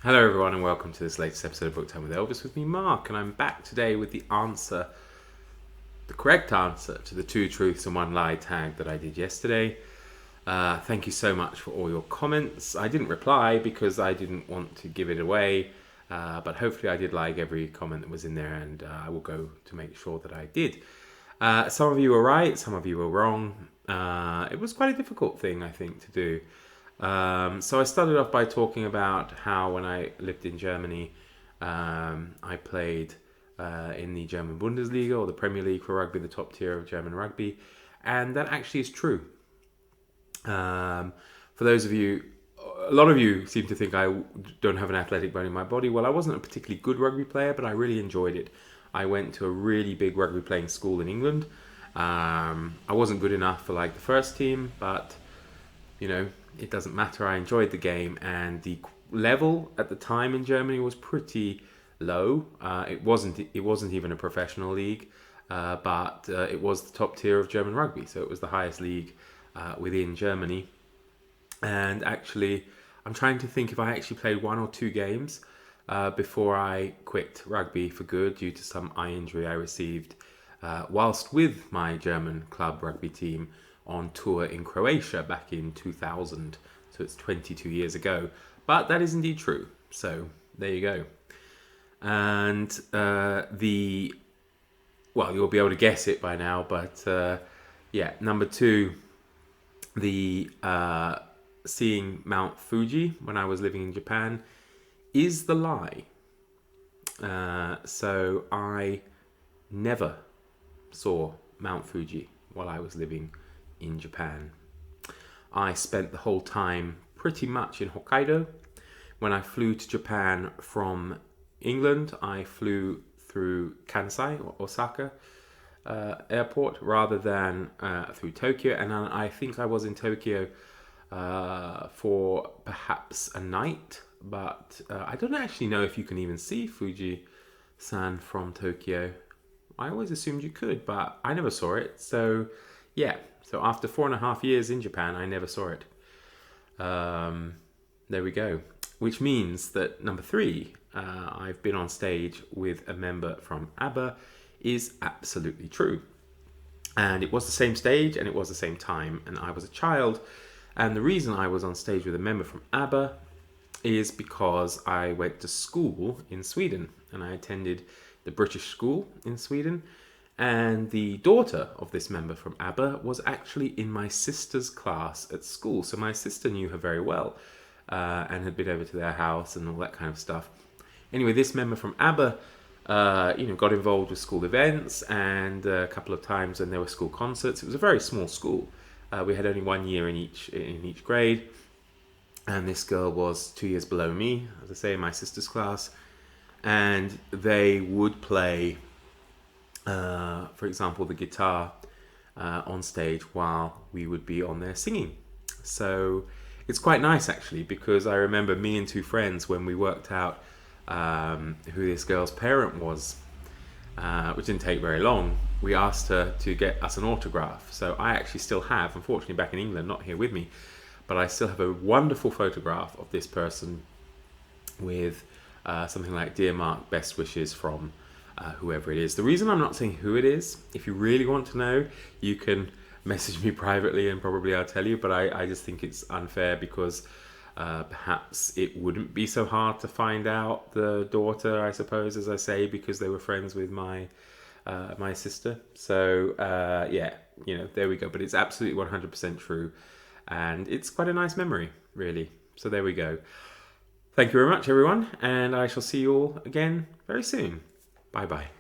Hello everyone and welcome to this latest episode of Book Time with Elvis with me, Mark, and I'm back today with the correct answer to the 2 truths and 1 lie tag that I did yesterday. Thank you so much for all your comments. I didn't reply because I didn't want to give it away, but hopefully I did like every comment that was in there, and I will go to make sure that I did. Some of you were right, some of you were wrong. It was quite a difficult thing, I think, to do. So I started off by talking about how when I lived in Germany, I played in the German Bundesliga, or the Premier League for rugby, the top tier of German rugby, and that actually is true. For those of you, a lot of you seem to think I don't have an athletic bone in my body. Well, I wasn't a particularly good rugby player, but I really enjoyed it. I went to a really big rugby playing school in England. I wasn't good enough for like the first team, but it doesn't matter. I enjoyed the game, and the level at the time in Germany was pretty low. It wasn't even a professional league, but it was the top tier of German rugby, so it was the highest league within Germany. And actually, I'm trying to think if I actually played 1 or 2 games before I quit rugby for good due to some eye injury I received whilst with my German club rugby team on tour in Croatia back in 2000. So it's 22 years ago. But that is indeed true. So there you go. And you'll be able to guess it by now. But number 2, the seeing Mount Fuji when I was living in Japan is the lie. So I never saw Mount Fuji while I was living in Japan. I spent the whole time pretty much in Hokkaido. When I flew to Japan from England, I flew through Kansai or Osaka airport rather than through Tokyo, and I think I was in Tokyo for perhaps a night, but I don't actually know if you can even see Fuji-san from Tokyo. I always assumed you could, but I never saw it. So after 4.5 years in Japan, I never saw it. There we go. Which means that number 3, I've been on stage with a member from ABBA, is absolutely true. And it was the same stage and it was the same time, and I was a child. And the reason I was on stage with a member from ABBA is because I went to school in Sweden, and I attended the British school in Sweden. And the daughter of this member from ABBA was actually in my sister's class at school. So my sister knew her very well and had been over to their house and all that kind of stuff. Anyway, this member from ABBA, got involved with school events, and a couple of times when there were school concerts. It was a very small school. We had only 1 year in each grade. And this girl was 2 years below me, as I say, in my sister's class. And they would play, for example, the guitar on stage while we would be on there singing. So it's quite nice, actually, because I remember me and 2 friends, when we worked out who this girl's parent was, which didn't take very long, we asked her to get us an autograph. So I actually still have, unfortunately back in England, not here with me, but I still have a wonderful photograph of this person with something like, "Dear Mark, best wishes from whoever it is." The reason I'm not saying who it is, if you really want to know, you can message me privately and probably I'll tell you, but I just think it's unfair because perhaps it wouldn't be so hard to find out the daughter, I suppose, as I say, because they were friends with my sister. So there we go. But it's absolutely 100% true, and it's quite a nice memory, really. So there we go. Thank you very much, everyone, and I shall see you all again very soon. Bye-bye.